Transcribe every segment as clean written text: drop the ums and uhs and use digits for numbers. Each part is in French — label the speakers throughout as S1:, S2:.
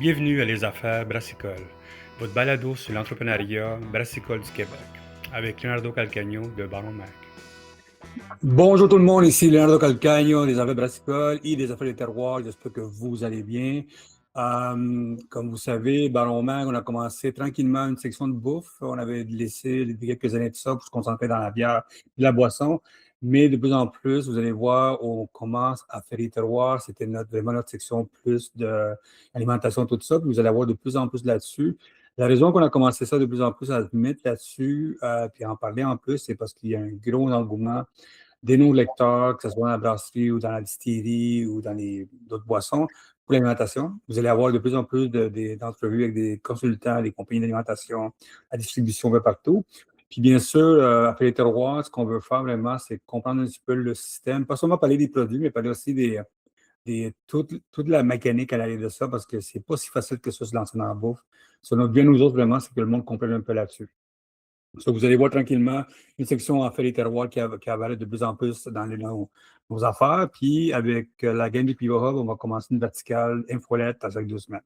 S1: Bienvenue à Les Affaires Brassicole, votre balado sur l'entrepreneuriat brassicole du Québec, avec Leonardo Calcagno de Baron Mac.
S2: Bonjour tout le monde, ici Leonardo Calcagno des Affaires Brassicole et des Affaires des Terroirs. J'espère que vous allez bien. Comme vous savez, Baron Mag, on a commencé tranquillement une section de bouffe. On avait laissé depuis quelques années de ça pour se concentrer dans la bière et la boisson. Mais de plus en plus, vous allez voir, on commence à faire les terroirs. C'était vraiment notre section plus d'alimentation, tout ça. Puis vous allez avoir de plus en plus là-dessus. La raison qu'on a commencé ça de plus en plus à se mettre là-dessus, puis à en parler en plus, c'est parce qu'il y a un gros engouement des nos lecteurs, que ce soit dans la brasserie ou dans la distillerie ou dans d'autres boissons, pour l'alimentation. Vous allez avoir de plus en plus d'entrevues avec des consultants, des compagnies d'alimentation, la distribution un peu partout. Puis bien sûr, après les terroirs, ce qu'on veut faire vraiment, c'est comprendre un petit peu le système, pas seulement parler des produits, mais parler aussi toute la mécanique à l'arrière de ça, parce que c'est pas si facile que ça se lancer dans la bouffe. Ce notre bien, nous autres, vraiment, c'est que le monde comprenne un peu là-dessus. So, vous allez voir tranquillement une section en fait les terroirs qui avale de plus en plus dans nos affaires. Puis avec la game du Pivot Hub, on va commencer une verticale infolette à chaque 2 semaines.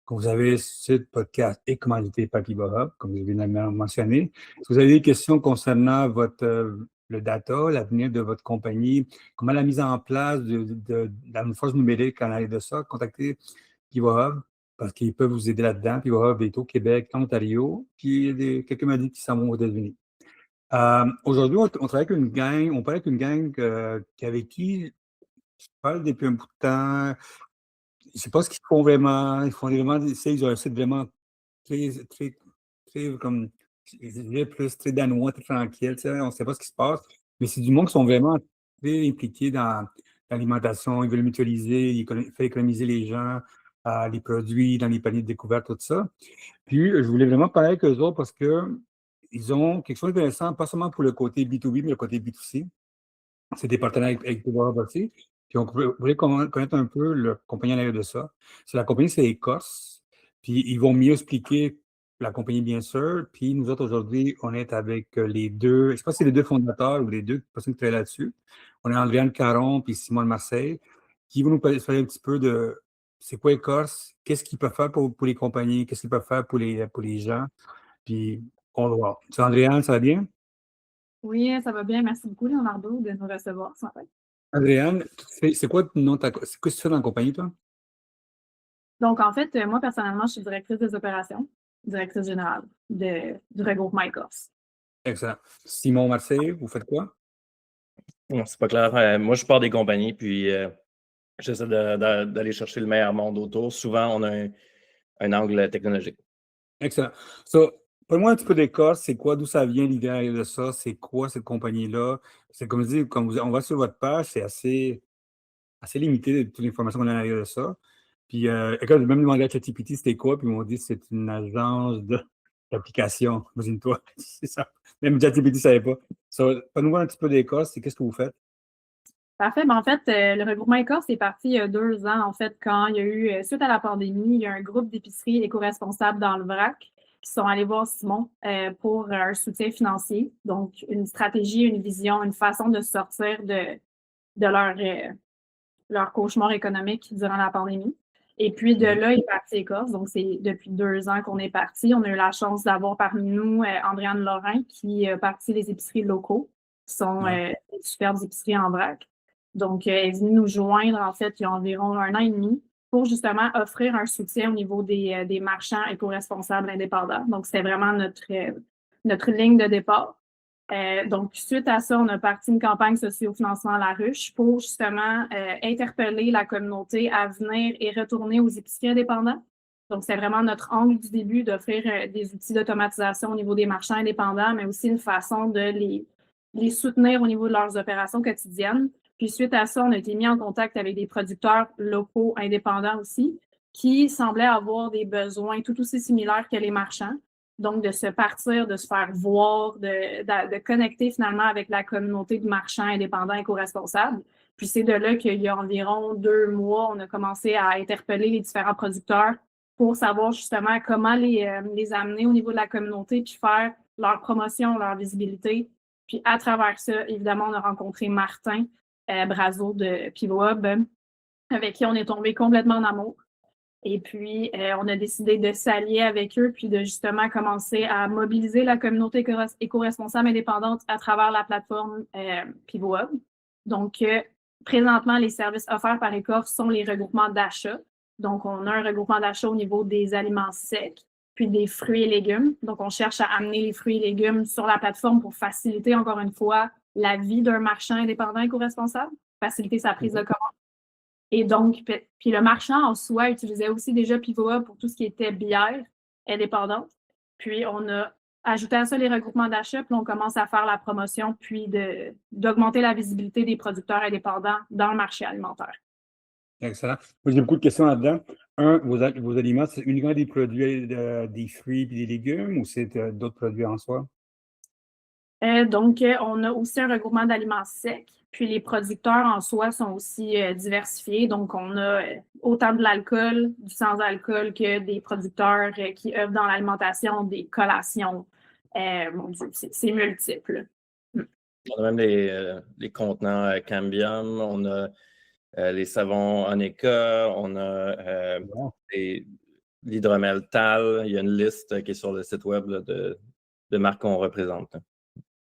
S2: Donc, vous avez ce podcast et commandité par Pivot Hub, comme je viens de le mentionner. Si vous avez des questions concernant le data, l'avenir de votre compagnie, comment la mise en place de la force numérique en arrière de ça, contactez Pivot Hub parce qu'ils peuvent vous aider là-dedans. Pivot Hub est au Québec, en Ontario, puis quelques m'ont dit qu'ils s'en vont aux États-Unis. Aujourd'hui, on travaille avec une gang, on parle avec une gang avec qui je parle depuis un bout de temps. Je ne sais pas ce qu'ils font vraiment. Ils font vraiment, ils ont un site vraiment très, très, très, comme, je dirais plus très danois, très tranquille. Tu sais, on ne sait pas ce qui se passe. Mais c'est du monde qui sont vraiment très impliqués dans l'alimentation. Ils veulent mutualiser, ils font économiser les gens, les produits dans les paniers de découverte, tout ça. Puis, je voulais vraiment parler avec eux autres parce que ils ont quelque chose d'intéressant, pas seulement pour le côté B2B, mais le côté B2C. C'est des partenaires avec Deborah aussi. Puis on voulait connaître un peu le compagnie à l'arrière de ça. C'est la compagnie, c'est Écosse. Puis ils vont mieux expliquer la compagnie, bien sûr. Puis nous autres, aujourd'hui, on est avec les deux, je ne sais pas si c'est les deux fondateurs ou les deux personnes qui travaillent là-dessus. On est Andréane Caron puis Simon de Marseille, qui vont nous parler un petit peu de c'est quoi Écosse, qu'est-ce qu'ils peuvent faire pour les compagnies, qu'est-ce qu'ils peuvent faire pour les gens. Puis on va voir. C'est Andréane, ça va bien?
S3: Oui, ça va bien. Merci beaucoup, Leonardo, de nous recevoir ce matin.
S2: Andréane, c'est quoi ton nom, c'est quoi que tu fais dans la compagnie, toi?
S3: Donc, en fait, moi, personnellement, je suis directrice des opérations, directrice générale du regroupement Écosse.
S2: Excellent. Simon Marseille, vous faites quoi?
S4: Non, c'est pas clair. Moi, je pars des compagnies, puis j'essaie d'aller chercher le meilleur monde autour. Souvent, on a un angle technologique.
S2: Excellent. So, parle-moi un petit peu d'Écosse, c'est quoi, d'où ça vient l'idée de ça? C'est quoi cette compagnie-là? C'est comme je dis, on va sur votre page, c'est assez limité de toute l'information qu'on a derrière de ça. Puis, écoute, j'ai même demandé à ChatGPT c'était quoi, puis ils m'ont dit que c'est une agence d'application. Imagine-toi, c'est ça. Même ChatGPT ne savait pas. So, parle-nous un petit peu d'Écosse, c'est qu'est-ce que vous faites?
S3: Parfait. Ben, en fait, le regroupement Écosse est parti il y a 2 ans, en fait, quand il y a eu, suite à la pandémie, il y a un groupe d'épiceries éco-responsables dans le VRAC qui sont allés voir Simon pour un soutien financier. Donc, une stratégie, une vision, une façon de sortir de leur cauchemar économique durant la pandémie. Et puis de là, il est parti Écosse. Donc, c'est depuis 2 ans qu'on est parti. On a eu la chance d'avoir parmi nous Andréane Lorrain qui a parti les épiceries locaux, qui sont des superbes épiceries en vrac. Donc, elle est venue nous joindre, en fait, il y a environ 1 an et demi pour justement offrir un soutien au niveau des marchands éco-responsables indépendants. Donc, c'était vraiment notre ligne de départ. Donc, suite à ça, on a parti une campagne socio-financement à la ruche pour justement interpeller la communauté à venir et retourner aux épiceries indépendants. Donc, c'est vraiment notre angle du début d'offrir des outils d'automatisation au niveau des marchands indépendants, mais aussi une façon de les soutenir au niveau de leurs opérations quotidiennes. Puis, suite à ça, on a été mis en contact avec des producteurs locaux indépendants aussi qui semblaient avoir des besoins tout aussi similaires que les marchands. Donc, de se partir, de se faire voir, de connecter finalement avec la communauté de marchands indépendants éco-responsables. Puis c'est de là qu'il y a environ 2 mois, on a commencé à interpeller les différents producteurs pour savoir justement comment les amener au niveau de la communauté puis faire leur promotion, leur visibilité. Puis à travers ça, évidemment, on a rencontré Martin Brazo de Pivot Hub, avec qui on est tombé complètement en amour. Et puis, on a décidé de s'allier avec eux, puis de justement commencer à mobiliser la communauté éco-responsable indépendante à travers la plateforme Pivot Hub. Donc, présentement, les services offerts par Écorce sont les regroupements d'achat. Donc, on a un regroupement d'achat au niveau des aliments secs, puis des fruits et légumes. Donc, on cherche à amener les fruits et légumes sur la plateforme pour faciliter, encore une fois, la vie d'un marchand indépendant éco-responsable, faciliter sa prise de commande. Et donc, puis le marchand en soi utilisait aussi déjà Pivot Hub pour tout ce qui était bière indépendante. Puis, on a ajouté à ça les regroupements d'achat, puis on commence à faire la promotion, puis d'augmenter la visibilité des producteurs indépendants dans le marché alimentaire.
S2: Excellent. Moi, j'ai beaucoup de questions là-dedans. Vos aliments, c'est uniquement des produits, des fruits et des légumes ou c'est d'autres produits en soi?
S3: Donc, on a aussi un regroupement d'aliments secs. Puis les producteurs en soi sont aussi diversifiés. Donc, on a autant de l'alcool, du sans-alcool que des producteurs qui œuvrent dans l'alimentation, des collations. Mon Dieu, c'est multiple.
S4: On a même les contenants Cambium, on a les savons Oneca, on a l'hydromel Tal. Il y a une liste qui est sur le site web là, de marques qu'on représente.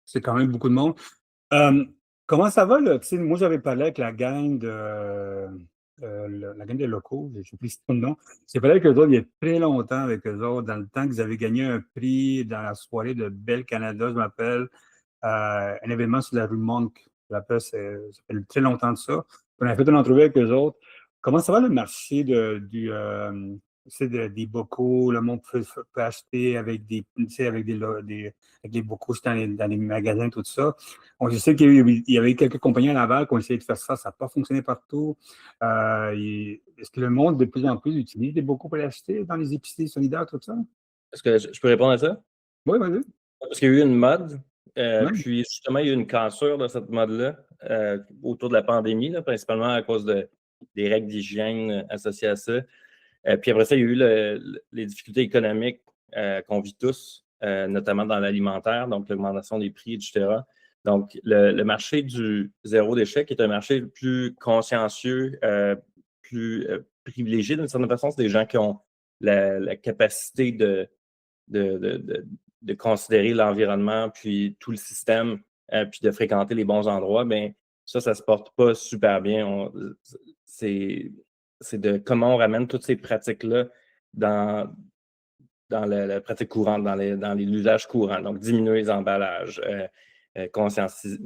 S2: C'est quand même beaucoup de monde. Comment ça va, là? Tu sais, moi, j'avais parlé avec la gang la gang des locaux, je ne sais plus son nom. J'ai parlé avec eux autres il y a très longtemps avec eux autres, dans le temps qu'ils avaient gagné un prix dans la soirée de Belle Canada, je m'appelle, un événement sur la rue Monk. Je m'appelle, ça fait très longtemps de ça. On a fait une entrevue avec eux autres. Comment ça va le marché des bocaux? Le monde peut acheter avec avec des bocaux dans les magasins, tout ça. Je sais qu'il y avait eu quelques compagnies à Laval qui ont essayé de faire ça. Ça n'a pas fonctionné partout. Est-ce que le monde, de plus en plus, utilise des bocaux pour les acheter dans les épiceries solidaires, tout ça?
S4: Est-ce que je peux répondre à ça?
S2: Oui, vas-y.
S4: Parce qu'il y a eu une mode,
S2: Ouais.
S4: puis justement, il y a eu une cassure de cette mode-là autour de la pandémie, là, principalement à cause des règles d'hygiène associées à ça. Puis après ça, il y a eu les difficultés économiques qu'on vit tous, notamment dans l'alimentaire, donc l'augmentation des prix, etc. Donc, le marché du zéro déchet, qui est un marché plus consciencieux, plus privilégié d'une certaine façon, c'est des gens qui ont la capacité de considérer l'environnement, puis tout le système, puis de fréquenter les bons endroits, bien, ça ne se porte pas super bien. C'est de comment on ramène toutes ces pratiques-là dans la pratique courante, dans l'usage courant. Donc, diminuer les emballages, conscientiser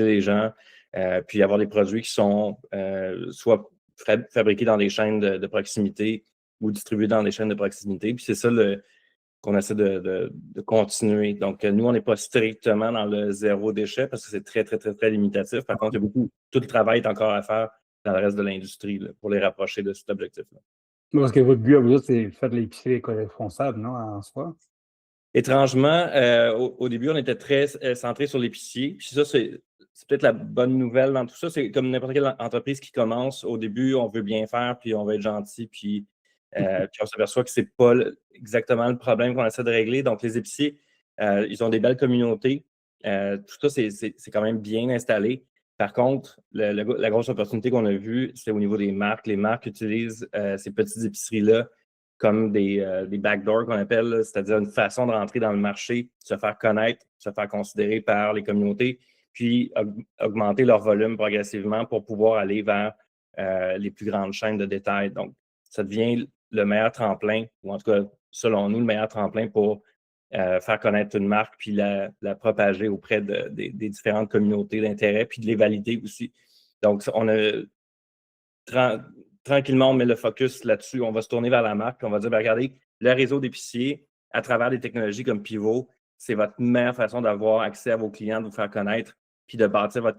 S4: les gens, puis avoir des produits qui sont soit fabriqués dans des chaînes de proximité ou distribués dans des chaînes de proximité. Puis c'est ça qu'on essaie de continuer. Donc, nous, on n'est pas strictement dans le zéro déchet parce que c'est très, très, très, très limitatif. Par contre, tout le travail est encore à faire dans le reste de l'industrie pour les rapprocher de cet objectif-là.
S2: Parce que votre but à vous autres, c'est de faire de l'épicerie éco-responsable, non, en soi?
S4: Étrangement, au début, on était très centré sur l'épicier. Puis ça, c'est peut-être la bonne nouvelle dans tout ça. C'est comme n'importe quelle entreprise qui commence. Au début, on veut bien faire, puis on veut être gentil, puis on s'aperçoit que c'est pas exactement le problème qu'on essaie de régler. Donc, les épiciers, ils ont des belles communautés. Tout ça, c'est quand même bien installé. Par contre, la grosse opportunité qu'on a vue, c'est au niveau des marques. Les marques utilisent ces petites épiceries-là comme des backdoors qu'on appelle, c'est-à-dire une façon de rentrer dans le marché, se faire connaître, se faire considérer par les communautés, puis augmenter leur volume progressivement pour pouvoir aller vers les plus grandes chaînes de détail. Donc, ça devient le meilleur tremplin, ou en tout cas, selon nous, le meilleur tremplin pour faire connaître une marque, puis la propager auprès des différentes communautés d'intérêt, puis de les valider aussi. Donc, on a tranquillement, on met le focus là-dessus. On va se tourner vers la marque, puis on va dire, regardez, le réseau d'épiciers, à travers des technologies comme Pivot, c'est votre meilleure façon d'avoir accès à vos clients, de vous faire connaître, puis de bâtir votre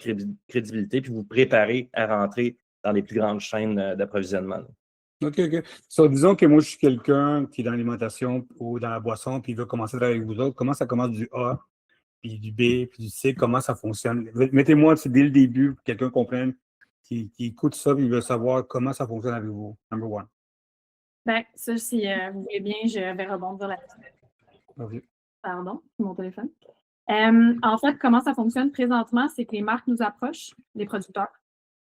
S4: crédibilité, puis vous préparer à rentrer dans les plus grandes chaînes d'approvisionnement.
S2: OK. So, disons que moi, je suis quelqu'un qui est dans l'alimentation ou dans la boisson, puis il veut commencer à travailler avec vous autres. Comment ça commence du A, puis du B, puis du C? Comment ça fonctionne? Mettez-moi dès le début pour que quelqu'un comprenne, qui écoute ça, puis il veut savoir comment ça fonctionne avec vous. Number one.
S3: Bien, ça, si vous voulez bien, je vais rebondir là-dessus.
S2: Okay.
S3: Pardon, mon téléphone. En fait, comment ça fonctionne présentement, c'est que les marques nous approchent, les producteurs.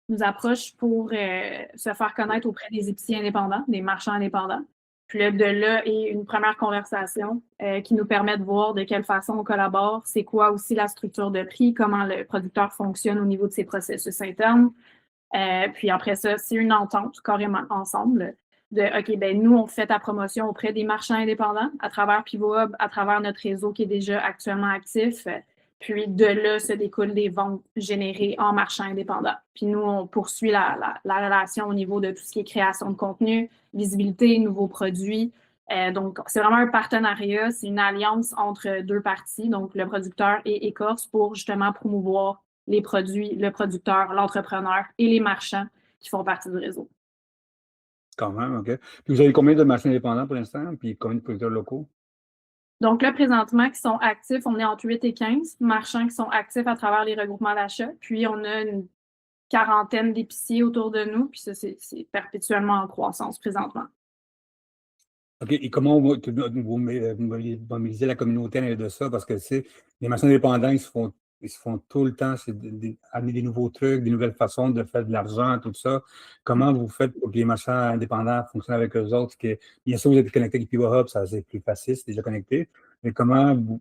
S3: nous approchent pour se faire connaître auprès des épiciers indépendants, des marchands indépendants. Puis là, de là est une première conversation qui nous permet de voir de quelle façon on collabore, c'est quoi aussi la structure de prix, comment le producteur fonctionne au niveau de ses processus internes. Puis après ça, c'est une entente carrément ensemble de OK, ben nous, on fait ta promotion auprès des marchands indépendants à travers Pivot Hub, à travers notre réseau qui est déjà actuellement actif. Puis de là se découlent des ventes générées en marchand indépendant. Puis nous, on poursuit la relation au niveau de tout ce qui est création de contenu, visibilité, nouveaux produits. Donc, c'est vraiment un partenariat, c'est une alliance entre deux parties, donc le producteur et Écorce, pour justement promouvoir les produits, le producteur, l'entrepreneur et les marchands qui font partie du réseau.
S2: Quand même, OK. Puis vous avez combien de marchands indépendants pour l'instant? Puis combien de producteurs locaux?
S3: Donc là, présentement, qui sont actifs, on est entre 8 et 15 marchands qui sont actifs à travers les regroupements d'achat. Puis on a une quarantaine d'épiciers autour de nous. Puis ça, c'est perpétuellement en croissance présentement.
S2: OK. Et comment vous mobilisez la communauté à l'intérieur de ça? Parce que les marchands indépendants, ils se font tout le temps, c'est amener des nouveaux trucs, des nouvelles façons de faire de l'argent, tout ça. Comment vous faites pour que les marchands indépendants fonctionnent avec eux autres? Bien sûr, vous êtes connecté avec Pivot Hub, ça c'est plus facile, c'est déjà connecté. Mais comment vous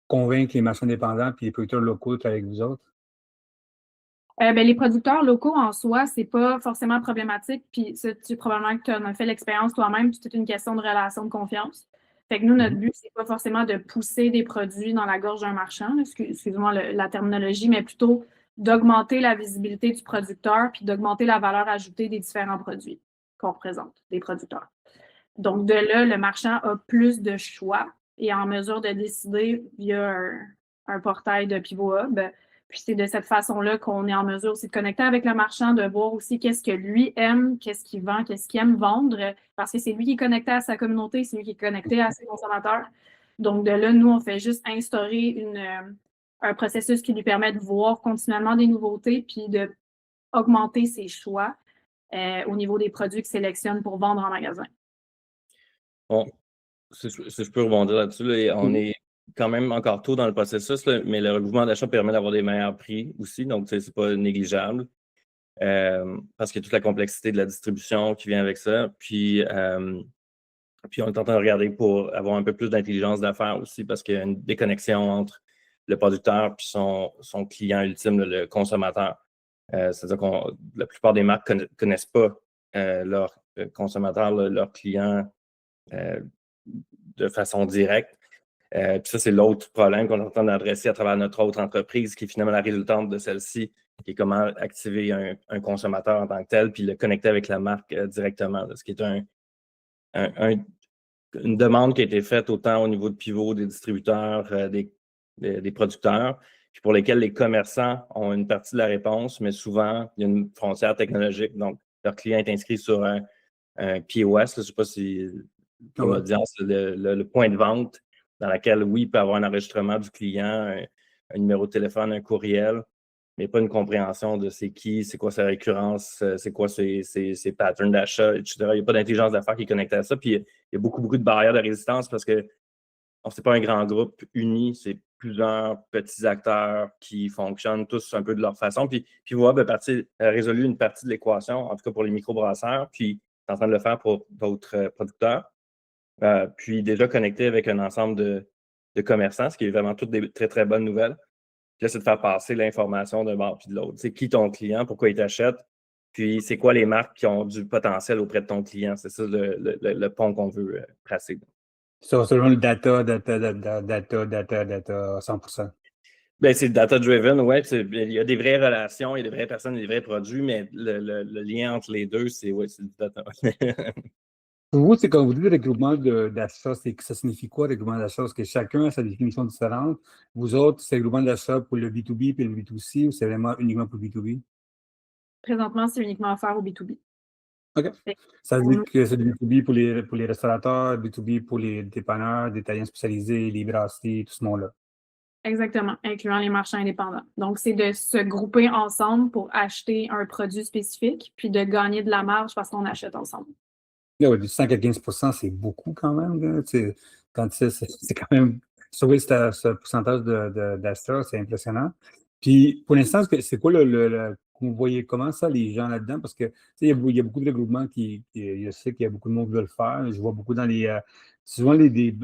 S2: convaincre les marchands indépendants et les producteurs locaux de travailler avec vous autres?
S3: Les producteurs locaux en soi, c'est pas forcément problématique. Puis ça, probablement que tu en as fait l'expérience toi-même, c'est une question de relation de confiance. Fait que nous, notre but, c'est pas forcément de pousser des produits dans la gorge d'un marchand, excuse-moi la terminologie, mais plutôt d'augmenter la visibilité du producteur puis d'augmenter la valeur ajoutée des différents produits qu'on représente, des producteurs. Donc, de là, le marchand a plus de choix et est en mesure de décider via un portail de Pivot Hub. Puis c'est de cette façon-là qu'on est en mesure aussi de connecter avec le marchand, de voir aussi qu'est-ce que lui aime, qu'est-ce qu'il vend, qu'est-ce qu'il aime vendre, parce que c'est lui qui est connecté à sa communauté, c'est lui qui est connecté à ses consommateurs. Donc de là, nous, on fait juste instaurer un processus qui lui permet de voir continuellement des nouveautés puis d'augmenter ses choix au niveau des produits qu'il sélectionne pour vendre en magasin.
S4: Bon, si je peux rebondir là-dessus, là, on est quand même encore tôt dans le processus, là, mais le regroupement d'achat permet d'avoir des meilleurs prix aussi, donc c'est pas négligeable parce qu'il y a toute la complexité de la distribution qui vient avec ça. Puis on est en train de regarder pour avoir un peu plus d'intelligence d'affaires aussi parce qu'il y a une déconnexion entre le producteur et son client ultime, le consommateur. C'est-à-dire que la plupart des marques ne connaissent pas leurs consommateurs, leurs clients de façon directe. Puis ça, c'est l'autre problème qu'on est en train d'adresser à travers notre autre entreprise, qui est finalement la résultante de celle-ci, qui est comment activer un consommateur en tant que tel, puis le connecter avec la marque directement. Ce qui est une demande qui a été faite autant au niveau de Pivot, des distributeurs, des producteurs, puis pour lesquels les commerçants ont une partie de la réponse, mais souvent, il y a une frontière technologique. Donc, leur client est inscrit sur un POS, là, je ne sais pas si pour l'audience, le point de vente dans laquelle, oui, il peut avoir un enregistrement du client, un numéro de téléphone, un courriel, mais pas une compréhension de c'est qui, c'est quoi sa récurrence, c'est quoi ses patterns d'achat, etc. Il n'y a pas d'intelligence d'affaires qui est connectée à ça. Puis il y a beaucoup de barrières de résistance parce que c'est pas un grand groupe uni, c'est plusieurs petits acteurs qui fonctionnent tous un peu de leur façon. Puis Web a résolu une partie de l'équation, en tout cas pour les microbrasseurs, puis est en train de le faire pour d'autres producteurs. Puis déjà connecté avec un ensemble de commerçants, ce qui est vraiment toutes des très, très bonnes nouvelles. Puis là, c'est de faire passer l'information d'un bord puis de l'autre. C'est qui ton client, pourquoi il t'achète, puis c'est quoi les marques qui ont du potentiel auprès de ton client. C'est ça le pont qu'on veut tracer.
S2: C'est seulement le data, 100%.
S4: Bien, c'est data-driven, oui. Il y a des vraies relations, il y a des vraies personnes, des vrais produits, mais le lien entre les deux, c'est du data.
S2: Pour vous, c'est quand vous dites regroupement d'achat, ça signifie quoi, regroupement d'achat? Parce que chacun a sa définition différente. Vous autres, c'est regroupement d'achat pour le B2B et le B2C ou c'est vraiment uniquement pour le B2B?
S3: Présentement, c'est uniquement offert au B2B.
S2: OK. Ça veut dire que c'est du B2B pour les restaurateurs, B2B pour les dépanneurs, détaillants spécialisés, les brasseries, tout ce monde-là.
S3: Exactement, incluant les marchands indépendants. Donc, c'est de se grouper ensemble pour acheter un produit spécifique, puis de gagner de la marge parce qu'on achète ensemble.
S2: Ouais, du 5 à 15 c'est beaucoup quand même. C'est quand même. Sauver ce pourcentage d'achat, c'est impressionnant. Puis, pour l'instant, c'est quoi vous voyez comment ça, les gens là-dedans? Parce que, tu sais, il y a beaucoup de regroupements je sais qu'il y a beaucoup de monde qui veut le faire. Je vois beaucoup dans les, souvent,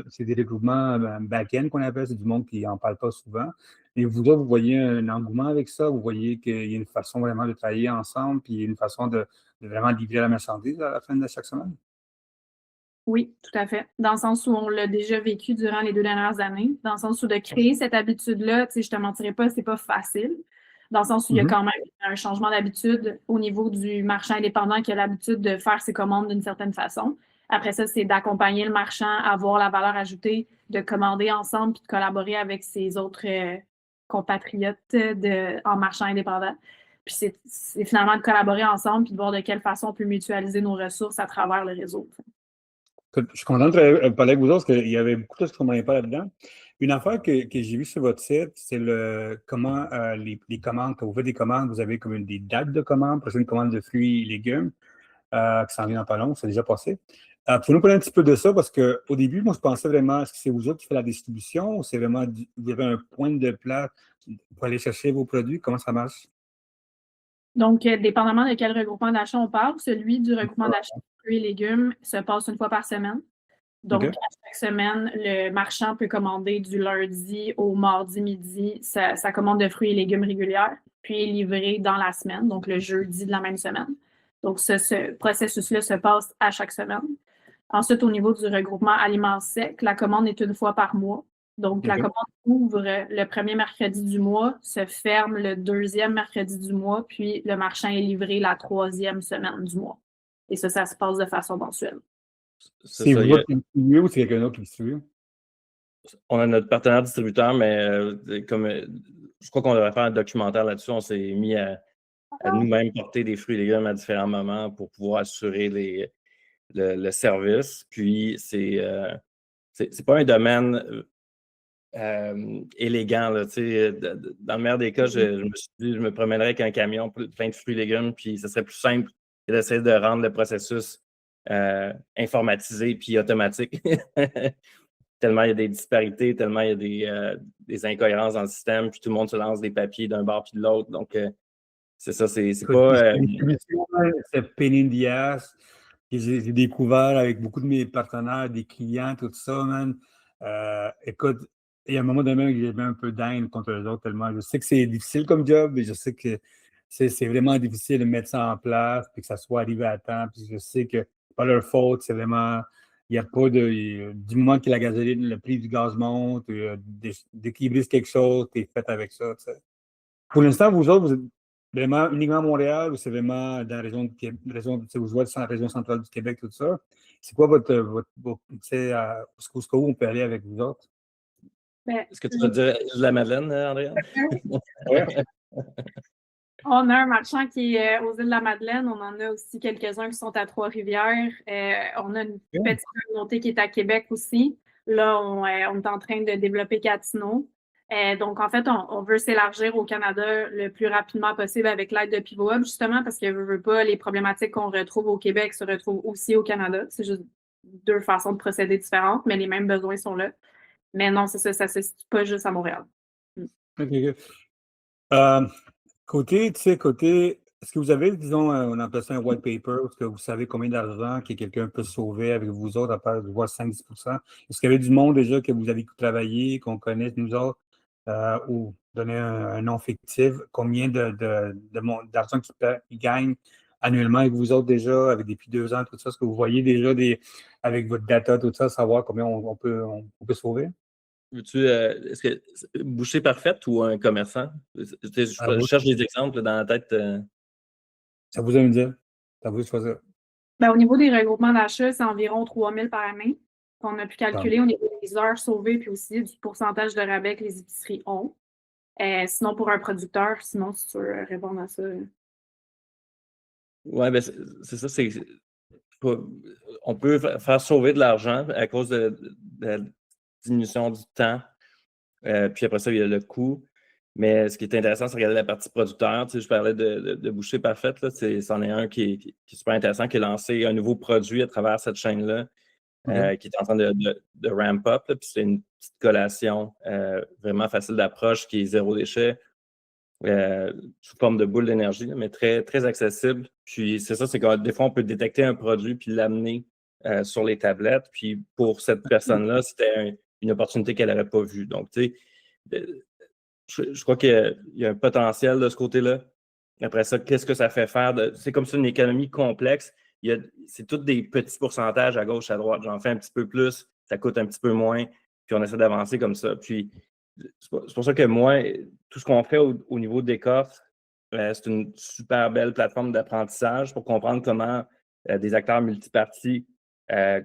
S2: c'est des regroupements back-end qu'on appelle, c'est du monde qui n'en parle pas souvent. Et vous autres, vous voyez un engouement avec ça? Vous voyez qu'il y a une façon vraiment de travailler ensemble, puis il y a une façon de vraiment livrer la marchandise à la fin de chaque semaine?
S3: Oui, tout à fait. Dans le sens où on l'a déjà vécu durant les 2 dernières années. Dans le sens où de créer cette habitude-là, tu sais, je te mentirais pas, c'est pas facile. Dans le sens où il y a
S2: Mhm.
S3: quand même un changement d'habitude au niveau du marchand indépendant qui a l'habitude de faire ses commandes d'une certaine façon. Après ça, c'est d'accompagner le marchand à voir la valeur ajoutée, de commander ensemble puis de collaborer avec ses autres compatriotes en marchand indépendant. Puis c'est finalement de collaborer ensemble puis de voir de quelle façon on peut mutualiser nos ressources à travers le réseau.
S2: Écoute, je suis content de parler avec vous autres parce qu'il y avait beaucoup de choses qu'on ne voyait pas là-dedans. Une affaire que j'ai vue sur votre site, c'est comment les commandes, quand vous faites des commandes, vous avez comme des dates de commande, pour une commande de fruits et légumes, qui s'en vient dans pas long, c'est déjà passé. Pouvez-vous nous parler un petit peu de ça? Parce qu'au début, moi, je pensais vraiment, est-ce que c'est vous autres qui faites la distribution ou c'est vraiment, vous avez un point de place pour aller chercher vos produits? Comment ça marche?
S3: Donc, dépendamment de quel regroupement d'achat on parle, celui du regroupement d'achat de fruits et légumes se passe une fois par semaine. Donc,
S2: OK.
S3: à chaque semaine, le marchand peut commander du lundi au mardi midi sa commande de fruits et légumes régulière, puis est livré dans la semaine, donc le jeudi de la même semaine. Donc, ce processus-là se passe à chaque semaine. Ensuite, au niveau du regroupement aliments secs, la commande est une fois par mois. Donc, la
S2: OK.
S3: commande ouvre le premier mercredi du mois, se ferme le deuxième mercredi du mois, puis le marchand est livré la troisième semaine du mois. Et ça se passe de façon mensuelle.
S4: C'est
S2: C'est
S4: ça.
S2: vous autres qui distribuez ou c'est quelqu'un d'autre qui distribue?
S4: On a notre partenaire distributeur, mais comme je crois qu'on devrait faire un documentaire là-dessus, on s'est mis à nous-mêmes porter des fruits et légumes à différents moments pour pouvoir assurer le service. Puis, c'est pas un domaine élégant. Là, dans le meilleur des cas, je me suis dit, je me promènerais avec un camion plein de fruits et légumes, puis ce serait plus simple que d'essayer de rendre le processus informatisé puis automatique. Tellement il y a des disparités, tellement il y a des incohérences dans le système, puis tout le monde se lance des papiers d'un bord puis de l'autre. Donc, c'est ça, c'est pas.
S2: La distribution, c'est pain in the ass. J'ai découvert avec beaucoup de mes partenaires, des clients, tout ça, man. Écoute, il y a un moment donné que j'ai mis un peu d'haine contre eux autres tellement. Je sais que c'est difficile comme job, mais je sais que c'est vraiment difficile de mettre ça en place, puis que ça soit arrivé à temps. Puis je sais que c'est pas leur faute, c'est vraiment. Il n'y a pas du moment que la gasoline, le prix du gaz monte, d'équilibrer quelque chose, tu es fait avec ça. Tu sais. Pour l'instant, vous autres, vous êtes vraiment uniquement à Montréal ou c'est vraiment dans la région de Québec, tu sais, vous jouez dans la région centrale du Québec, tout ça? C'est quoi tu sais, où on peut aller avec vous autres?
S3: Ben,
S4: Est-ce que tu vas dire la Madeleine, Andréane?
S2: Ouais.
S3: on a un marchand qui est aux îles de la Madeleine. On en a aussi quelques-uns qui sont à Trois-Rivières. On a une petite communauté qui est à Québec aussi. Là, on est en train de développer Gatineau. Donc, en fait, on veut s'élargir au Canada le plus rapidement possible avec l'aide de Pivot Hub, justement, parce que veut pas, les problématiques qu'on retrouve au Québec se retrouvent aussi au Canada. C'est juste 2 façons de procéder différentes, mais les mêmes besoins sont là. Mais non, c'est ça se situe pas juste à Montréal.
S2: OK, OK. Tu sais, est-ce que vous avez, disons, on appelle ça un white paper, est-ce que vous savez combien d'argent que quelqu'un peut sauver avec vous autres, à part de voir 5-10 Est-ce qu'il y avait du monde déjà que vous avez travaillé, qu'on connaisse, nous autres, ou donner un nom fictif, combien d'argent qu'ils gagnent annuellement avec vous autres déjà, avec depuis 2 ans, tout ça? Est-ce que vous voyez déjà avec votre data, tout ça, savoir combien on peut sauver?
S4: Veux-tu, est-ce que boucher parfaite ou un commerçant? Je cherche des exemples dans la tête.
S2: Ça vous a me dire. Ça vous de choisir.
S3: Ben, au niveau des regroupements d'achat, c'est environ 3 000 par année qu'on a pu calculer au niveau des heures sauvées, puis aussi du pourcentage de rabais que les épiceries ont. Sinon, pour un producteur, sinon, si tu veux répondre à ça.
S4: Oui, ben c'est ça. On peut faire sauver de l'argent à cause de la diminution du temps. Puis après ça, il y a le coût. Mais ce qui est intéressant, c'est de regarder la partie producteur. Tu sais, je parlais de Boucher Parfaite. C'en est un qui est super intéressant, qui a lancé un nouveau produit à travers cette chaîne-là, qui est en train de ramp up. Puis c'est une petite collation vraiment facile d'approche qui est zéro déchet. sous forme de boule d'énergie, mais très, très accessible. Puis c'est ça, c'est que des fois, on peut détecter un produit puis l'amener sur les tablettes. Puis pour cette personne-là, c'était une opportunité qu'elle n'aurait pas vue. Donc, tu sais, je crois qu'il y a un potentiel de ce côté-là. Après ça, qu'est-ce que ça fait faire? C'est comme ça une économie complexe. C'est tous des petits pourcentages à gauche, à droite. J'en fais un petit peu plus, ça coûte un petit peu moins, puis on essaie d'avancer comme ça. Puis c'est pour ça que moi, tout ce qu'on fait au niveau d'écorce, c'est une super belle plateforme d'apprentissage pour comprendre comment des acteurs multipartis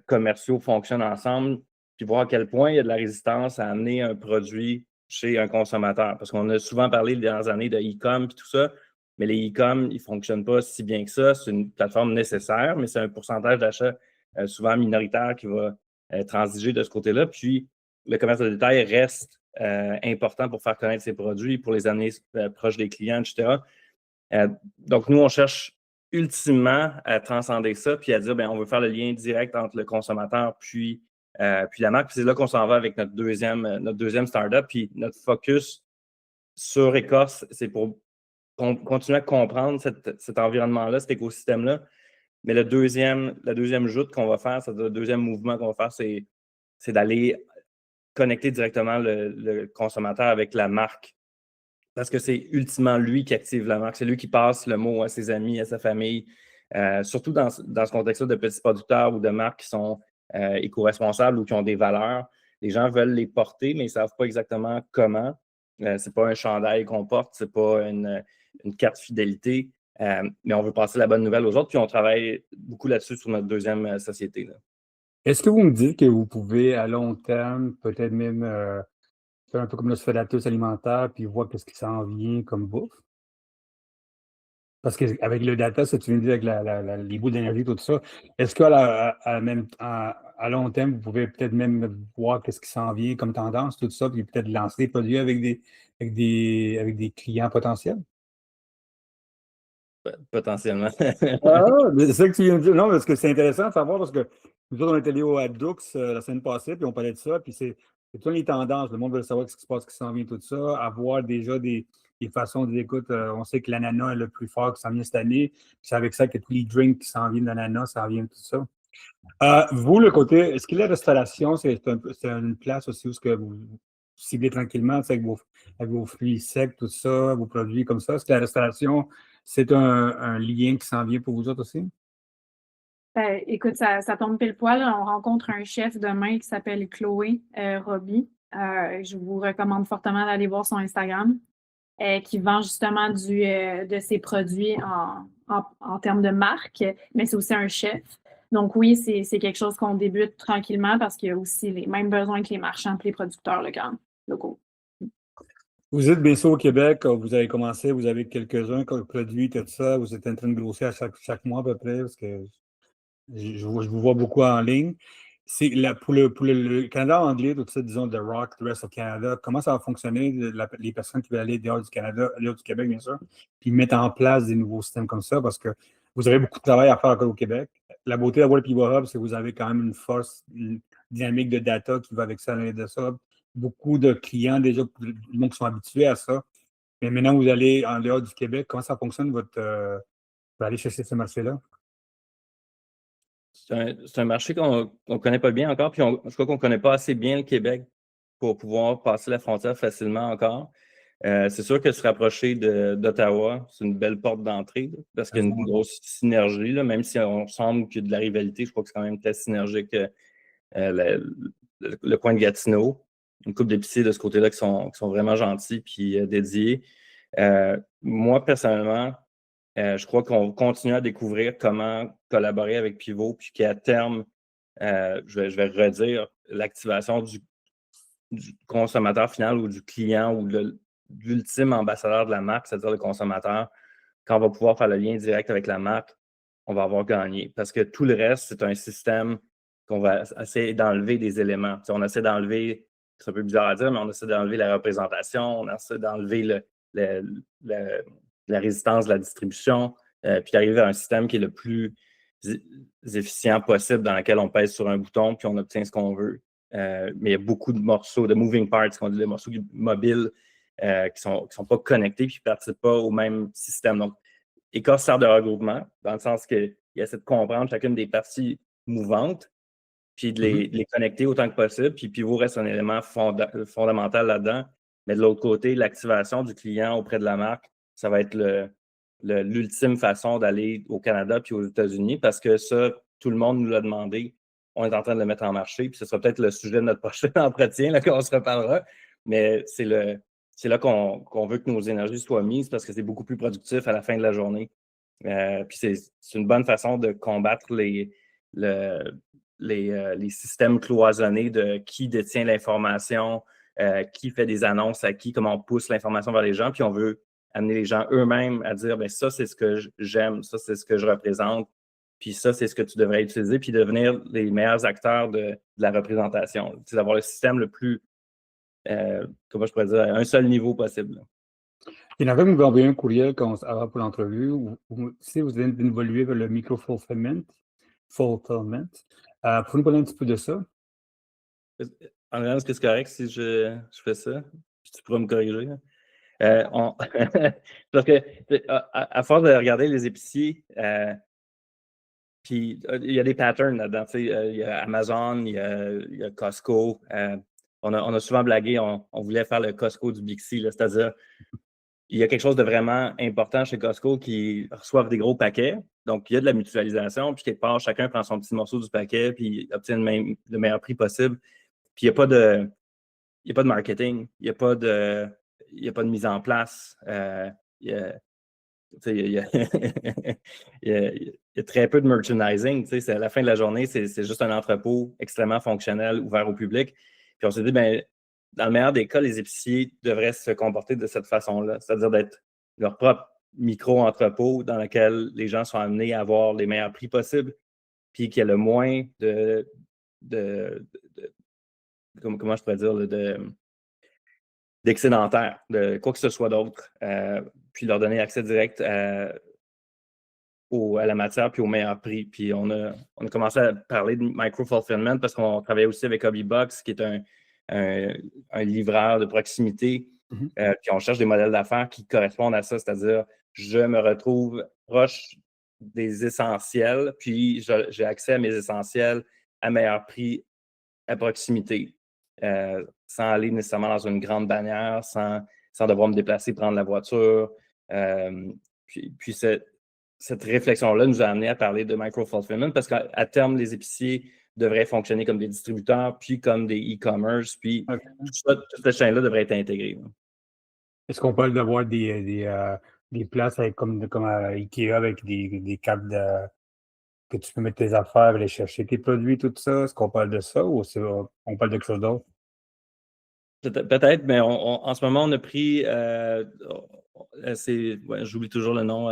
S4: commerciaux fonctionnent ensemble, puis voir à quel point il y a de la résistance à amener un produit chez un consommateur. Parce qu'on a souvent parlé les dernières années de e-com et tout ça, mais les e-com, ils ne fonctionnent pas si bien que ça. C'est une plateforme nécessaire, mais c'est un pourcentage d'achat souvent minoritaire qui va transiger de ce côté-là. Puis, le commerce de détail reste important pour faire connaître ses produits, pour les amener proches des clients, etc. Donc, nous, on cherche ultimement à transcender ça, puis à dire, bien, on veut faire le lien direct entre le consommateur puis la marque. Puis c'est là qu'on s'en va avec notre deuxième startup. Puis notre focus sur Écorce, c'est pour continuer à comprendre cet environnement-là, cet écosystème-là. Mais la deuxième joute qu'on va faire, le deuxième mouvement qu'on va faire, c'est d'aller connecter directement le consommateur avec la marque. Parce que c'est ultimement lui qui active la marque. C'est lui qui passe le mot à ses amis, à sa famille. Surtout dans ce contexte-là de petits producteurs ou de marques qui sont éco-responsables ou qui ont des valeurs. Les gens veulent les porter, mais ils ne savent pas exactement comment. Ce n'est pas un chandail qu'on porte, ce n'est pas une carte fidélité, mais on veut passer la bonne nouvelle aux autres, puis on travaille beaucoup là-dessus sur notre deuxième société. Là.
S2: Est-ce que vous me dites que vous pouvez, à long terme, peut-être même faire un peu comme le Sferatus alimentaire, puis voir qu'est-ce qui s'en vient comme bouffe? Parce qu'avec le data, ça tu viens de dire avec les bouts d'énergie, tout ça, est-ce qu'à à long terme, vous pouvez peut-être même voir qu'est-ce qui s'en vient comme tendance, tout ça, puis peut-être lancer des produits avec des clients potentiels?
S4: Potentiellement.
S2: Mais c'est ça que tu viens de dire. Non, parce que c'est intéressant de savoir parce que nous autres, on est allés au Addux la semaine passée, puis on parlait de ça, puis c'est toutes les tendances. Le monde veut savoir ce qui se passe, ce qui s'en vient, tout ça. Avoir déjà des façons de dire, écoute, on sait que l'ananas est le plus fort qui s'en vient cette année. Puis c'est avec ça que tous les drinks qui s'en viennent d'ananas, ça vient tout ça. Vous, le côté, est-ce que la restauration, c'est une place aussi où ce que vous ciblez tranquillement avec vos fruits secs, tout ça, vos produits comme ça? Est-ce que la restauration, c'est un lien qui s'en vient pour vous autres aussi?
S3: Écoute, ça tombe pile poil. On rencontre un chef demain qui s'appelle Chloé Roby. Je vous recommande fortement d'aller voir son Instagram, qui vend justement de ses produits en termes de marque, mais c'est aussi un chef. Donc oui, c'est quelque chose qu'on débute tranquillement parce qu'il y a aussi les mêmes besoins que les marchands et les producteurs locaux.
S2: Vous êtes bien sûr au Québec, vous avez commencé, vous avez quelques-uns comme produits, tout ça, vous êtes en train de grossir à chaque mois à peu près, parce que je vous vois beaucoup en ligne. C'est pour le Canada anglais, tout ça, disons, The Rock, the rest of Canada, comment ça va fonctionner, les personnes qui veulent aller dehors du Canada, dehors du Québec, bien sûr, puis mettre en place des nouveaux systèmes comme ça, parce que vous avez beaucoup de travail à faire encore au Québec. La beauté d'avoir le Pivot Hub, c'est que vous avez quand même une dynamique de data qui va avec ça, de ça. Beaucoup de clients déjà, du monde qui sont habitués à ça. Mais maintenant, vous allez en dehors du Québec, comment ça fonctionne pour aller chercher ce marché-là?
S4: C'est un marché qu'on ne connaît pas bien encore, puis je crois qu'on ne connaît pas assez bien le Québec pour pouvoir passer la frontière facilement encore. C'est sûr que se rapprocher d'Ottawa, c'est une belle porte d'entrée, parce qu'il y a une grosse synergie, là, même si on semble qu'il y a de la rivalité, je crois que c'est quand même très synergique le coin de Gatineau. Une couple d'épiciers de ce côté-là qui sont vraiment gentils puis dédiés. Moi, personnellement, je crois qu'on va continuer à découvrir comment collaborer avec Pivot, puis qu'à terme, je vais redire, l'activation du consommateur final ou du client ou de l'ultime ambassadeur de la marque, c'est-à-dire le consommateur, quand on va pouvoir faire le lien direct avec la marque, on va avoir gagné. Parce que tout le reste, c'est un système qu'on va essayer d'enlever des éléments. On essaie d'enlever, c'est un peu bizarre à dire, mais on essaie d'enlever la représentation, on essaie d'enlever la résistance de la distribution, puis d'arriver à un système qui est le plus efficient possible, dans lequel on pèse sur un bouton, puis on obtient ce qu'on veut. Mais il y a beaucoup de morceaux, de moving parts, qu'on dit, des morceaux mobiles qui sont pas connectés et qui ne participent pas au même système. Donc, ECA sert de regroupement, dans le sens qu'il essaie de comprendre chacune des parties mouvantes, puis de les connecter autant que possible. Puis Pivot reste un élément fondamental là-dedans. Mais de l'autre côté, l'activation du client auprès de la marque, ça va être l'ultime façon d'aller au Canada puis aux États-Unis, parce que ça, tout le monde nous l'a demandé. On est en train de le mettre en marché, puis ce sera peut-être le sujet de notre prochain entretien, là, qu'on se reparlera. Mais c'est là qu'on veut que nos énergies soient mises, parce que c'est beaucoup plus productif à la fin de la journée. Puis c'est une bonne façon de combattre les systèmes cloisonnés de qui détient l'information, qui fait des annonces à qui, comment on pousse l'information vers les gens. Puis on veut amener les gens eux-mêmes à dire, bien, ça, c'est ce que j'aime, ça, c'est ce que je représente, puis ça, c'est ce que tu devrais utiliser, puis devenir les meilleurs acteurs de la représentation. C'est d'avoir le système le plus, comment je pourrais dire, à un seul niveau possible.
S2: Il y en avait qui m'avaient envoyé un courriel avant pour l'entrevue où si vous allez évoluer vers le micro-fulfillment. Pouvez-vous nous parler un petit peu de ça?
S4: En général, est-ce que c'est correct si je fais ça? Tu pourras me corriger. Parce que à force de regarder les épiciers, puis il y a des patterns là-dedans. Il y a Amazon, il y a Costco. On a souvent blagué, on voulait faire le Costco du Bixi, c'est-à-dire il y a quelque chose de vraiment important chez Costco qui reçoivent des gros paquets. Donc, il y a de la mutualisation, puis quelque part, chacun prend son petit morceau du paquet, puis obtient le meilleur prix possible. Puis il n'y a pas de marketing, il n'y a pas de mise en place. Il y a très peu de merchandising. À la fin de la journée, c'est juste un entrepôt extrêmement fonctionnel, ouvert au public. Puis on s'est dit, bien, dans le meilleur des cas, les épiciers devraient se comporter de cette façon-là, c'est-à-dire d'être leur propre micro-entrepôt dans lequel les gens sont amenés à avoir les meilleurs prix possibles, puis qu'il y a le moins comment je pourrais dire, d'excédentaire, de quoi que ce soit d'autre, puis leur donner accès direct à la matière puis au meilleur prix. Puis on a commencé à parler de micro-fulfillment parce qu'on travaillait aussi avec Hobbybox, qui est un livreur de proximité. Puis on cherche des modèles d'affaires qui correspondent à ça, c'est-à-dire je me retrouve proche des essentiels, puis j'ai accès à mes essentiels à meilleur prix à proximité, sans aller nécessairement dans une grande bannière, sans devoir me déplacer, prendre la voiture. Puis cette réflexion-là nous a amené à parler de micro-fulfillment parce qu'à terme, les épiciers devraient fonctionner comme des distributeurs, puis comme des e-commerce, puis toute cette chaîne-là devrait être intégrée.
S2: Est-ce qu'on parle d'avoir des places comme à Ikea avec des cartes que tu peux mettre tes affaires, aller chercher tes produits, tout ça? Est-ce qu'on parle de ça ou on parle de quelque chose d'autre?
S4: Peut-être, mais en ce moment, on a pris, j'oublie toujours le nom,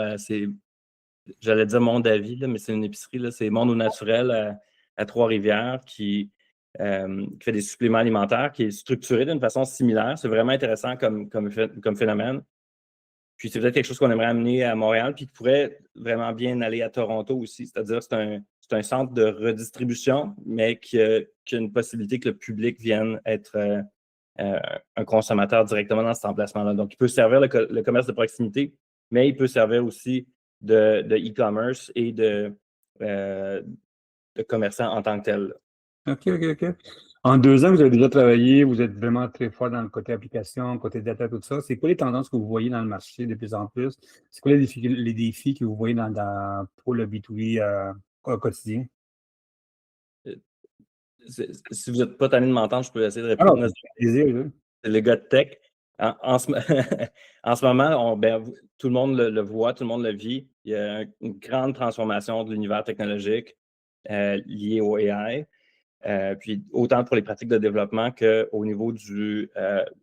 S4: j'allais dire Monde à vie, là, mais c'est une épicerie, là, c'est Monde au naturel à Trois-Rivières qui fait des suppléments alimentaires, qui est structuré d'une façon similaire. C'est vraiment intéressant comme phénomène. Puis c'est peut-être quelque chose qu'on aimerait amener à Montréal, puis qui pourrait vraiment bien aller à Toronto aussi. C'est-à-dire que c'est un centre de redistribution, mais qui a une possibilité que le public vienne être un consommateur directement dans cet emplacement-là. Donc, il peut servir le commerce de proximité, mais il peut servir aussi de e-commerce et de commerçants en tant que tel.
S2: OK. En 2 ans, vous avez déjà travaillé, vous êtes vraiment très fort dans le côté application, côté data, tout ça. C'est quoi les tendances que vous voyez dans le marché de plus en plus? C'est quoi les défis que vous voyez pour le B2B au quotidien?
S4: Si vous n'êtes pas tanné de m'entendre, je peux essayer de répondre. C'est le gars de tech. En ce moment, tout le monde le voit, tout le monde le vit. Il y a une grande transformation de l'univers technologique liée au AI. Puis autant pour les pratiques de développement qu'au niveau du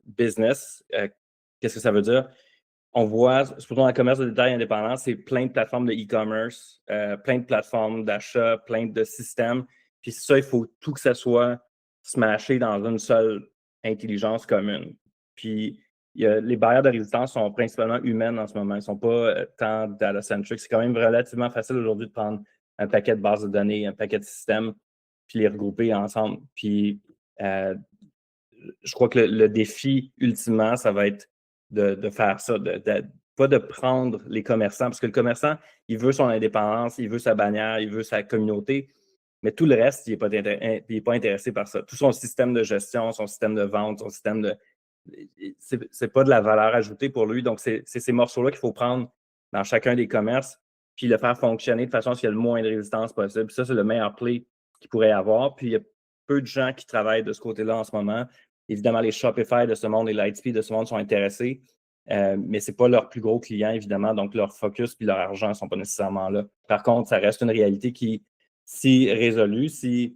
S4: business. Qu'est-ce que ça veut dire? On voit, surtout dans le commerce de détail indépendant, c'est plein de plateformes de e-commerce, plein de plateformes d'achat, plein de systèmes. Puis ça, il faut tout que ça soit smashé dans une seule intelligence commune. Puis les barrières de résistance sont principalement humaines en ce moment. Ils ne sont pas tant data-centric. C'est quand même relativement facile aujourd'hui de prendre un paquet de bases de données, un paquet de systèmes, puis les regrouper ensemble. Puis je crois que le défi, ultimement, ça va être de faire ça, pas de prendre les commerçants, parce que le commerçant, il veut son indépendance, il veut sa bannière, il veut sa communauté, mais tout le reste, il n'est pas intéressé par ça. Tout son système de gestion, son système de vente, son système de... C'est pas de la valeur ajoutée pour lui. Donc, c'est ces morceaux-là qu'il faut prendre dans chacun des commerces, puis le faire fonctionner de façon à ce qu'il y ait le moins de résistance possible. Puis ça, c'est le meilleur play qu'il pourrait avoir. Puis il y a peu de gens qui travaillent de ce côté-là en ce moment. Évidemment, les Shopify de ce monde, les Lightspeed de ce monde sont intéressés, mais ce n'est pas leur plus gros client, évidemment. Donc, leur focus et leur argent ne sont pas nécessairement là. Par contre, ça reste une réalité qui, si résolue, si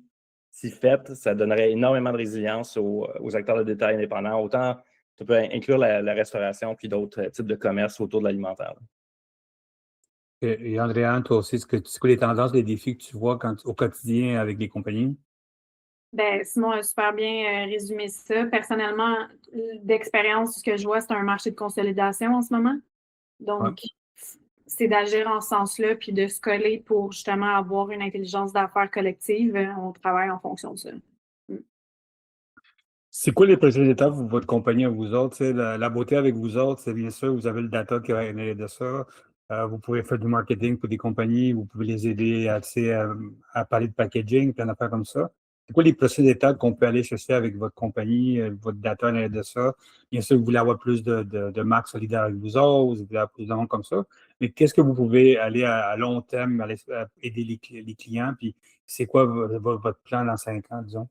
S4: faite, ça donnerait énormément de résilience aux acteurs de détail indépendants. Autant, tu peux inclure la restauration puis d'autres types de commerces autour de l'alimentaire.
S2: Et Andréane, toi aussi, c'est quoi les tendances, les défis que tu vois au quotidien avec les compagnies?
S3: Ben, Simon a super bien résumé ça. Personnellement, d'expérience, ce que je vois, c'est un marché de consolidation en ce moment. Donc, c'est d'agir en ce sens-là, puis de se coller pour justement avoir une intelligence d'affaires collective. On travaille en fonction de ça.
S2: C'est quoi les prochaines étapes pour votre compagnie à vous autres? La beauté avec vous autres, c'est bien sûr, vous avez le data qui va aider de ça. Vous pouvez faire du marketing pour des compagnies, vous pouvez les aider à parler de packaging, plein d'affaires comme ça. C'est quoi les prochaines étapes qu'on peut aller chercher avec votre compagnie, votre data aide de ça? Bien sûr, vous voulez avoir plus de marques solidaires avec vous autres, vous voulez avoir plus de monde comme ça. Mais qu'est-ce que vous pouvez aller à long terme, aller aider les clients? Puis c'est quoi votre plan dans 5 ans, disons?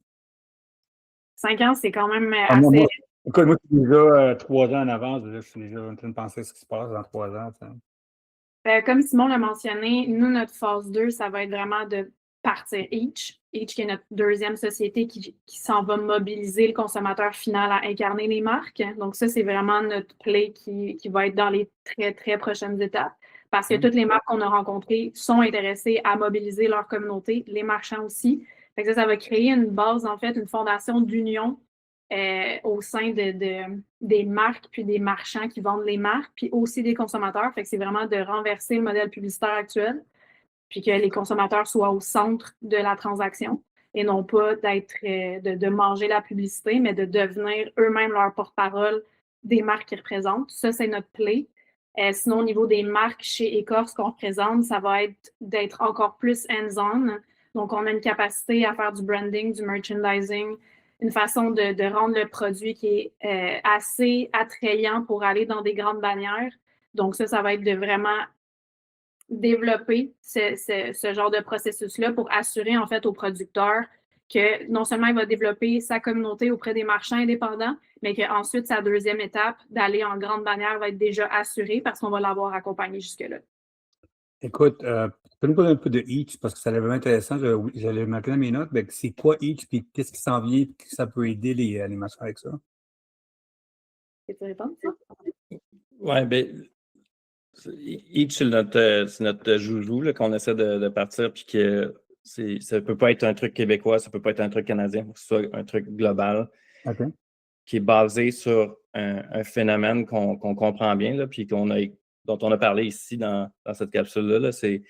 S3: 5 ans, c'est quand même
S2: Ah, moi,
S3: assez.
S2: écoute, moi, je suis déjà 3 ans en avance. Je suis déjà en train de penser à ce qui se passe dans 3 ans.
S3: Comme Simon l'a mentionné, nous, notre phase 2, ça va être vraiment de partir Each. Each, qui est notre deuxième société qui s'en va mobiliser le consommateur final à incarner les marques. Donc, ça, c'est vraiment notre play qui va être dans les très, très prochaines étapes. Parce que toutes les marques qu'on a rencontrées sont intéressées à mobiliser leur communauté, les marchands aussi. Fait que ça va créer une base, en fait, une fondation d'union au sein des marques puis des marchands qui vendent les marques, puis aussi des consommateurs. Fait que c'est vraiment de renverser le modèle publicitaire actuel, puis que les consommateurs soient au centre de la transaction et non pas de manger la publicité, mais de devenir eux-mêmes leur porte-parole des marques qu'ils représentent. Ça, c'est notre play. Sinon, au niveau des marques chez Écorce qu'on représente, ça va être d'être encore plus hands-on. Donc, on a une capacité à faire du branding, du merchandising, une façon de rendre le produit qui est assez attrayant pour aller dans des grandes bannières. Donc, ça va être de vraiment développer ce genre de processus-là pour assurer en fait au producteur que non seulement il va développer sa communauté auprès des marchands indépendants, mais qu'ensuite sa deuxième étape d'aller en grande bannière va être déjà assurée parce qu'on va l'avoir accompagné jusque-là.
S2: Écoute, peux nous parler un peu de Each parce que ça a l'air vraiment intéressant. J'allais marquer dans mes notes. C'est quoi Each et qu'est-ce qui s'en vient et que ça peut aider les marchands avec ça?
S3: Peux-tu répondre, ça?
S4: Oui, bien, Each, c'est notre joujou là, qu'on essaie de partir, puis que ça ne peut pas être un truc québécois, ça ne peut pas être un truc canadien, il faut que ce soit un truc global qui est basé sur un phénomène qu'on comprend bien, là, puis dont on a parlé ici dans cette capsule-là. Là, c'est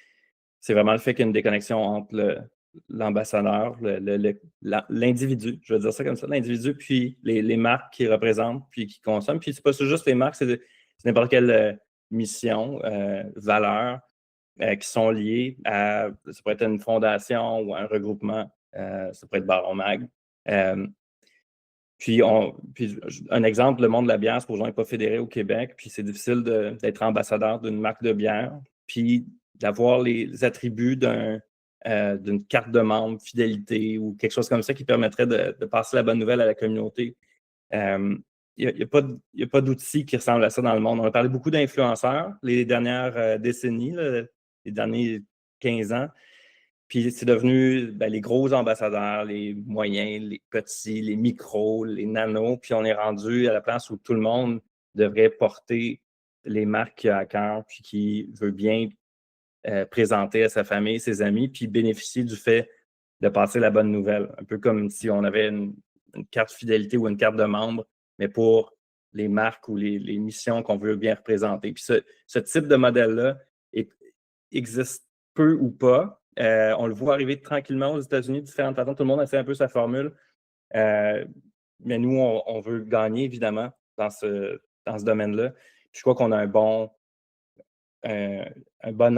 S4: vraiment le fait qu'il y a une déconnexion entre l'ambassadeur, l'individu, je vais dire ça comme ça, l'individu, puis les marques qui représentent, puis qui consomment. Puis c'est pas juste les marques, c'est n'importe quelle mission, valeur, qui sont liées à, ça pourrait être une fondation ou un regroupement, ça pourrait être Baron Mag. Puis un exemple, le monde de la bière, c'est pour les gens qui sont pas fédérés au Québec, puis c'est difficile d'être ambassadeur d'une marque de bière, puis d'avoir les attributs d'une carte de membre, fidélité ou quelque chose comme ça qui permettrait de passer la bonne nouvelle à la communauté. Il n'y a pas d'outils qui ressemblent à ça dans le monde. On a parlé beaucoup d'influenceurs les dernières décennies, là, les derniers 15 ans. Puis c'est devenu les gros ambassadeurs, les moyens, les petits, les micros, les nanos. Puis on est rendu à la place où tout le monde devrait porter les marques qu'il a à cœur, puis qui veut bien présenter à sa famille, ses amis, puis bénéficier du fait de passer la bonne nouvelle. Un peu comme si on avait une carte fidélité ou une carte de membre, mais pour les marques ou les missions qu'on veut bien représenter. Puis ce type de modèle-là existe peu ou pas. On le voit arriver tranquillement aux États-Unis de différentes façons. Tout le monde essaie un peu sa formule. Mais nous, on veut gagner, évidemment, dans dans ce domaine-là. Puis je crois qu'on a un bon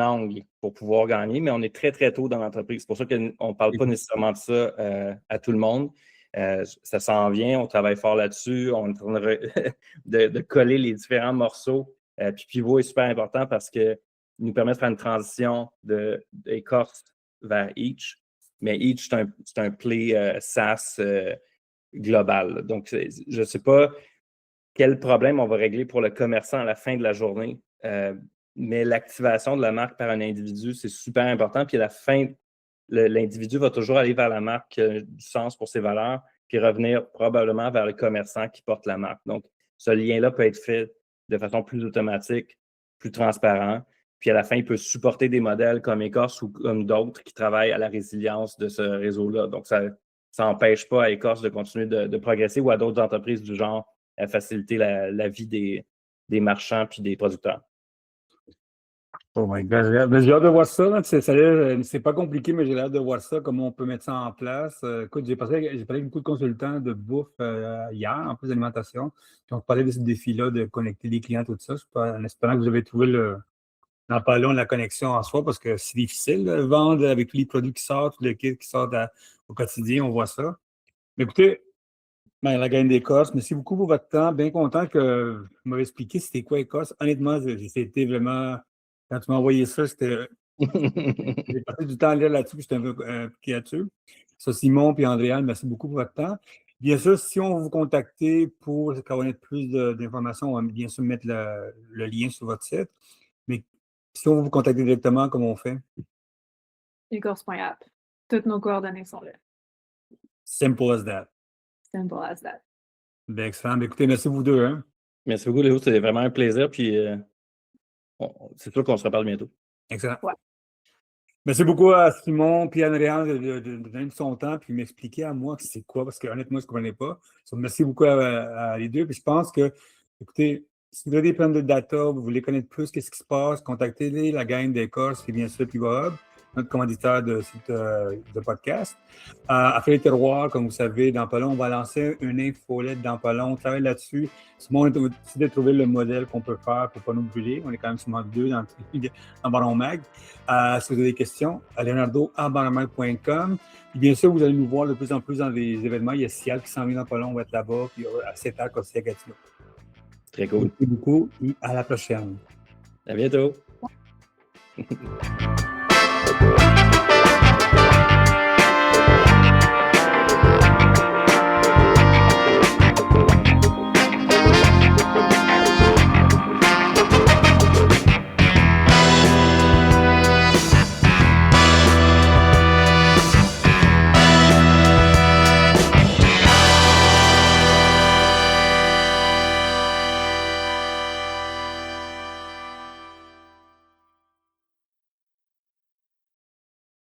S4: angle pour pouvoir gagner, mais on est très, très tôt dans l'entreprise. C'est pour ça qu'on ne parle pas nécessairement de ça à tout le monde. Ça s'en vient, on travaille fort là-dessus, on est en train de coller les différents morceaux. Puis Pivot est super important parce qu'il nous permet de faire une transition d'écorce vers Each. Mais Each, c'est un play SaaS global. Donc, je ne sais pas quel problème on va régler pour le commerçant à la fin de la journée. Mais l'activation de la marque par un individu, c'est super important. Puis à la fin, l'individu va toujours aller vers la marque qui a du sens pour ses valeurs, puis revenir probablement vers le commerçant qui porte la marque. Donc, ce lien-là peut être fait de façon plus automatique, plus transparent. Puis à la fin, il peut supporter des modèles comme Écorce ou comme d'autres qui travaillent à la résilience de ce réseau-là. Donc, ça n'empêche pas à Écorce de continuer de progresser ou à d'autres entreprises du genre à faciliter la vie des marchands puis des producteurs.
S2: Oh my God, j'ai hâte de voir ça. Là. C'est pas compliqué, mais j'ai hâte de voir ça, comment on peut mettre ça en place. Écoute, j'ai parlé avec beaucoup de consultants de bouffe hier, en plus d'alimentation. Puis on parlait de ce défi-là de connecter les clients, tout ça. En espérant que vous avez trouvé dans pas long la connexion en soi, parce que c'est difficile de vendre avec tous les produits qui sortent, tous les kits qui sortent au quotidien, on voit ça. Mais écoutez, la gang d'Écorce, merci beaucoup pour votre temps. Bien content que vous m'avez expliqué c'était quoi Écorce. Honnêtement, c'était vraiment. Quand tu m'as envoyé ça, j'ai passé du temps à lire là-dessus, puis j'étais un peu piqué là-dessus. Ça, Simon et Andréane, merci beaucoup pour votre temps. Bien sûr, si on veut vous contacter pour connaître plus d'informations, on va bien sûr mettre le lien sur votre site. Mais si on veut vous contacter directement, comment on fait?
S3: Écorce.app. Toutes nos coordonnées sont là.
S2: Simple as that.
S3: Simple as that.
S2: Bien, excellent. Écoutez, merci vous deux. Hein?
S4: Merci beaucoup, Léo. C'était vraiment un plaisir. Puis c'est sûr qu'on se reparle bientôt.
S2: Excellent.
S3: Ouais.
S2: Merci beaucoup à Simon et Andréane de donner son temps puis m'expliquer à moi c'est quoi, parce que honnêtement, je ne comprenais pas. Donc, merci beaucoup à les deux. Puis je pense que, écoutez, si vous avez des problèmes de data, vous voulez connaître plus qu'est-ce qui se passe, contactez la gang d'Écorce et bien sûr Pivot Hub, notre commanditaire de site de podcast. Affaires et terroirs, comme vous savez, dans pas long, on va lancer une infolette dans pas long. On travaille là-dessus. Simon, on a décidé de trouver le modèle qu'on peut faire pour ne pas nous brûler. On est quand même seulement deux dans Baron Mag. Si vous avez des questions, à leonardo@baronmag.com. Puis bien sûr, vous allez nous voir de plus en plus dans des événements. Il y a Cial qui s'en vient dans pas long, on va être là-bas. Puis à 7 heures, aussi à Gatineau.
S4: Très cool.
S2: Merci beaucoup et à la prochaine.
S4: À bientôt.